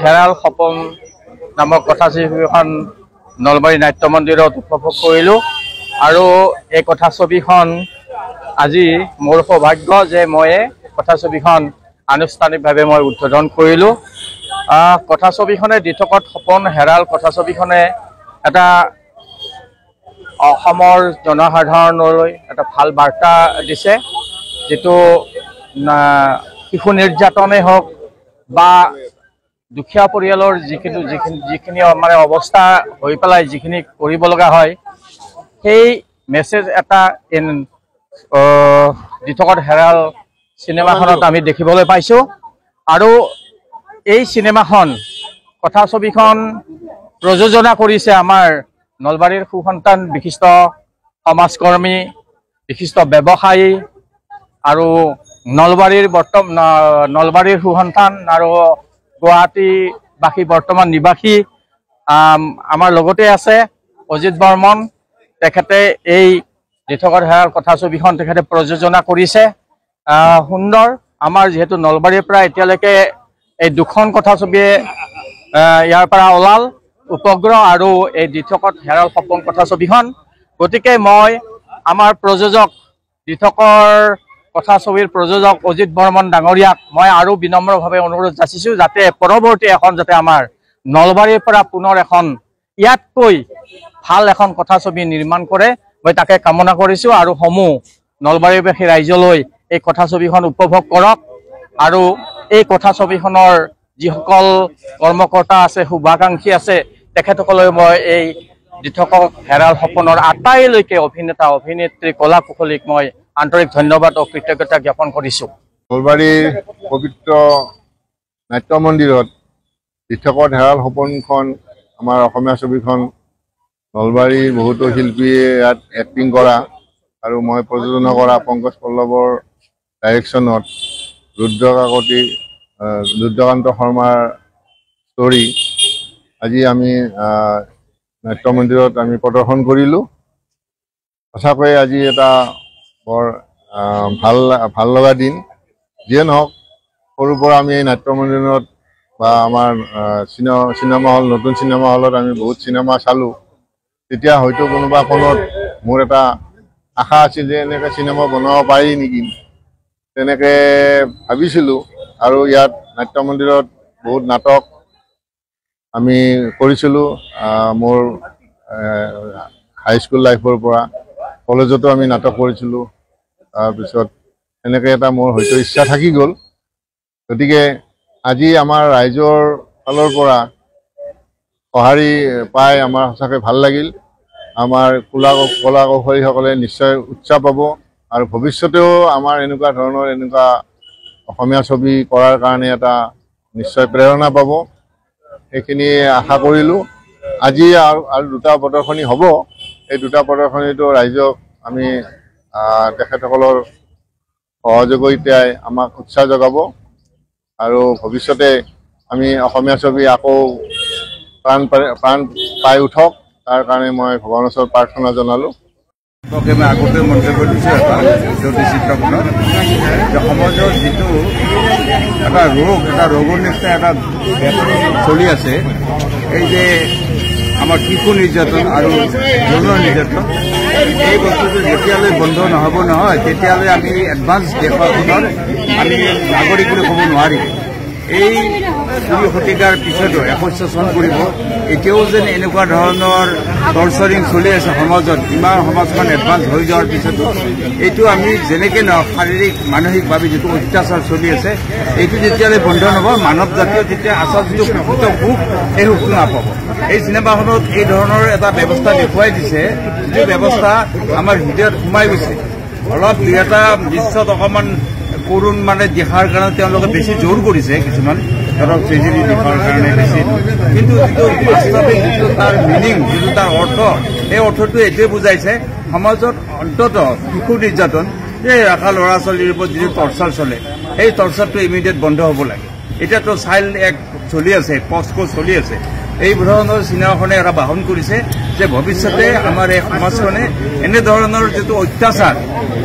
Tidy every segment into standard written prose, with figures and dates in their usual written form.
হেৰাল সপোন নামক কথাছবিখন নলবাৰী নাট্য মন্দিৰত উপভোগ কৰিলোঁ আৰু এই কথাছবিখন আজি মোৰ সৌভাগ্য যে মই কথাছবিখন আনুষ্ঠানিকভাৱে মই উদ্বোধন কৰিলোঁ। কথাছবিখনে দি থকা সপোন হেৰাল কথাছবিখনে এটা অসমৰ জনসাধাৰণলৈ এটা ভাল বাৰ্তা দিছে, যিটো শিশু নিৰ্যাতনেই হওক বা দুখীয়া পৰিয়ালৰ যিখিনি মানে অৱস্থা হৈ পেলাই যিখিনি কৰিব লগা হয়, সেই মেছেজ এটা দি থকা হেৰাল চিনেমাখনত আমি দেখিবলৈ পাইছোঁ। আৰু এই চিনেমাখন কথাছবিখন প্ৰযোজনা কৰিছে আমাৰ নলবাৰীৰ সুসন্তান বিশিষ্ট সমাজকৰ্মী, বিশিষ্ট ব্যৱসায়ী আৰু নলবাৰীৰ সুসন্তান আৰু গুৱাহাটীবাসী বৰ্তমান নিবাসী আমাৰ লগতে আছে অজিত বৰ্মন। তেখেতে এই দি থকা হেৰাল কথাছবিখন তেখেতে প্ৰযোজনা কৰিছে। সুন্দৰ, আমাৰ যিহেতু নলবাৰীৰ পৰা এতিয়ালৈকে এই দুখন কথাছবিয়ে ইয়াৰ পৰা ওলাল, উপগ্ৰহ আৰু এই দি থকা হেৰাল সপোন কথাছবিখন। গতিকে মই আমাৰ প্ৰযোজক দি থকাৰ কথাছবিৰ প্ৰযোজক অজিত বৰ্মন ডাঙৰীয়াক মই আৰু বিনম্ৰভাৱে অনুৰোধ যাচিছোঁ যাতে পৰৱৰ্তী এখন যাতে আমাৰ নলবাৰীৰ পৰা পুনৰ এখন ইয়াতকৈ ভাল এখন কথাছবি নিৰ্মাণ কৰে, মই তাকে কামনা কৰিছোঁ। আৰু সমূহ নলবাৰীবাসী ৰাইজলৈ এই কথাছবিখন উপভোগ কৰক আৰু এই কথাছবিখনৰ যিসকল কৰ্মকৰ্তা আছে, শুভাকাংক্ষী আছে, তেখেতসকলৈ মই এই দি থকা হেৰাল সপোনৰ আটাইলৈকে অভিনেতা অভিনেত্ৰী কলা কুশলীক মই আন্তৰিক ধন্যবাদ ও কৃতজ্ঞতা জ্ঞাপন কৰিছোঁ। নলবাৰীৰ পবিত্ৰ নাট্য মন্দিৰত দি থকা হেৰাল সপোনখন আমাৰ অসমীয়া ছবিখন নলবাৰীৰ বহুতো শিল্পীয়ে ইয়াত এক্টিং কৰা আৰু মই প্ৰযোজনা কৰা পংকজ পল্লৱৰ ডাইৰেকশ্যনত ৰুদ্ৰকান্ত শৰ্মাৰ ষ্টৰী আজি আমি নাট্য মন্দিৰত আমি প্ৰদৰ্শন কৰিলোঁ। সঁচাকৈয়ে আজি এটা বৰ ভাল লগা দিন। যিয়ে নহওক, সৰুৰ পৰা আমি এই নাট্য মন্দিৰত বা আমাৰ চিনেমা হল, নতুন চিনেমা হলত আমি বহুত চিনেমা চালোঁ। তেতিয়া হয়তো কোনোবা কোণত মোৰ এটা আশা আছিল যে এনেকৈ চিনেমা বনাব পাৰি নেকি, তেনেকৈ ভাবিছিলোঁ। আৰু ইয়াত নাট্য মন্দিৰত বহুত নাটক আমি কৰিছিলোঁ। মোৰ হাইস্কুল লাইফৰ পৰা কলেজতো আমি নাটক কৰিছিলোঁ। তাৰপিছত এনেকৈ এটা মোৰ হয়তো ইচ্ছা থাকি গ'ল। গতিকে আজি আমাৰ ৰাইজৰ ফালৰ পৰা সঁহাৰি পাই আমাৰ সঁচাকৈ ভাল লাগিল। আমাৰ কলা কৌশলীসকলে নিশ্চয় উৎসাহ পাব আৰু ভৱিষ্যতেও আমাৰ এনেকুৱা ধৰণৰ অসমীয়া ছবি কৰাৰ কাৰণে এটা নিশ্চয় প্ৰেৰণা পাব, সেইখিনি আশা কৰিলোঁ। আজি আৰু দুটা প্ৰদৰ্শনী হ'ব। এই দুটা প্ৰদৰ্শনীটো ৰাইজক আমি তেখেতসকলৰ সহযোগিতাই আমাক উৎসাহ যোগাব আৰু ভৱিষ্যতে আমি অসমীয়া ছবি আকৌ প্ৰাণ পাই উঠক, তাৰ কাৰণে মই ভগৱানৰ ওচৰত প্ৰাৰ্থনা জনালোঁ। মই আগতে মন্তব্য দিছোঁ এটা জ্যোতি চিত্ৰপটত যে সমাজৰ যিটো এটা ৰোগৰ নিচিনা এটা চলি আছে, এই যে আমাৰ শিশু নিৰ্যাতন আৰু যৌন নিৰ্যাতন, এই বস্তুটো যেতিয়ালৈ বন্ধ নহ'ব নহয় তেতিয়ালৈ আমি এডভান্স দেশখনৰ আমি নাগৰিক বুলি ক'ব নোৱাৰিম। এই ২ শতিকাৰ পিছতো ১০০ চন কৰিব, এতিয়াও যেন এনেকুৱা ধৰণৰ টৰ্চাৰিং চলি আছে সমাজত। ইমান সমাজখন এডভান্স হৈ যোৱাৰ পিছতো এইটো আমি যেনেকৈ নহওক শাৰীৰিক মানসিকভাৱে যিটো অত্যাচাৰ চলি আছে, এইটো যেতিয়ালৈ বন্ধ নহ'ব মানৱ জাতীয় তেতিয়া আচল যিটো প্ৰকৃত সুখ, সেই সুখটো নাপাব। এই চিনেমাখনত এই ধৰণৰ এটা ব্যৱস্থা দেখুৱাই দিছে, যিটো ব্যৱস্থা আমাৰ হৃদয়ত সোমাই গৈছে। অলপ দুই এটা দৃশ্যত অকণমান কৰুণ মানে দেখাৰ কাৰণে তেওঁলোকে বেছি জোৰ কৰিছে, কিছুমান ধৰক ট্ৰেজেডি দেখাৰ কাৰণে বেছি, কিন্তু যিটো বাস্তৱিক যিটো তাৰ মিনিং, যিটো তাৰ অৰ্থ, সেই অৰ্থটো এইটোৱে বুজাইছে সমাজত অন্ততঃ শিশু নিৰ্যাতন, এই ৰাখা ল'ৰা ছোৱালীৰ ওপৰত যিটো টৰ্চাৰ চলে, এই টৰ্চাৰটো ইমিডিয়েট বন্ধ হ'ব লাগে। এতিয়াতো চাইল্ড এক্ট চলি আছে, পস্কো চলি আছে। এই ধৰণৰ চিনেমাখনে এটা বাহন কৰিছে যে ভৱিষ্যতে আমাৰ এই সমাজখনে এনেধৰণৰ যিটো অত্যাচাৰ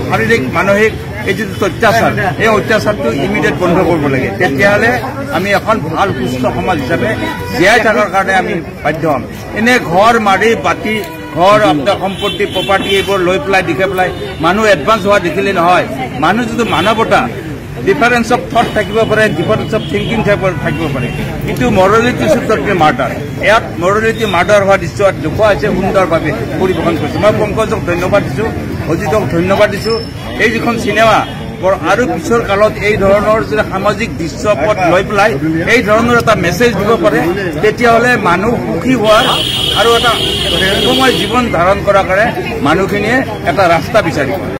শাৰীৰিক মানসিক এই যিটো অত্যাচাৰ এই অত্যাচাৰটো ইমিডিয়েট বন্ধ কৰিব লাগে তেতিয়াহ'লে আমি এখন ভাল সুস্থ সমাজ হিচাপে জীয়াই থকাৰ কাৰণে আমি বাধ্য হ'ম এনে ঘৰ মাৰি বাতি ঘৰ আপোনাৰ সম্পত্তি প্ৰপাৰ্টি এইবোৰ লৈ পেলাই দেখে পেলাই মানুহ এডভান্স হোৱা দেখিলে নহয় মানুহ যিটো মানৱতা ডিফাৰেন্স অফ থট থাকিব পাৰে ডিফাৰেন্স অফ থিংকিং থাকিব পাৰে কিন্তু morality should not be murder ইয়াত মৰেলিটি মাৰ্ডাৰ হোৱা দৃশ্য দেখুওৱা হৈছে সুন্দৰভাৱে পৰিৱেশন কৰিছে মই পংকজক ধন্যবাদ দিছোঁ অজিতক ধন্যবাদ দিছোঁ এই যিখন চিনেমা আৰু পিছৰ কালত এই ধৰণৰ যদি সামাজিক দৃশ্যপট লৈ পেলাই এই ধৰণৰ এটা মেছেজ দিব পাৰে তেতিয়াহ'লে মানুহ সুখী হোৱাৰ আৰু এটা সুখময় জীৱন ধাৰণ কৰাৰ কাৰণে মানুহখিনিয়ে এটা ৰাস্তা বিচাৰিব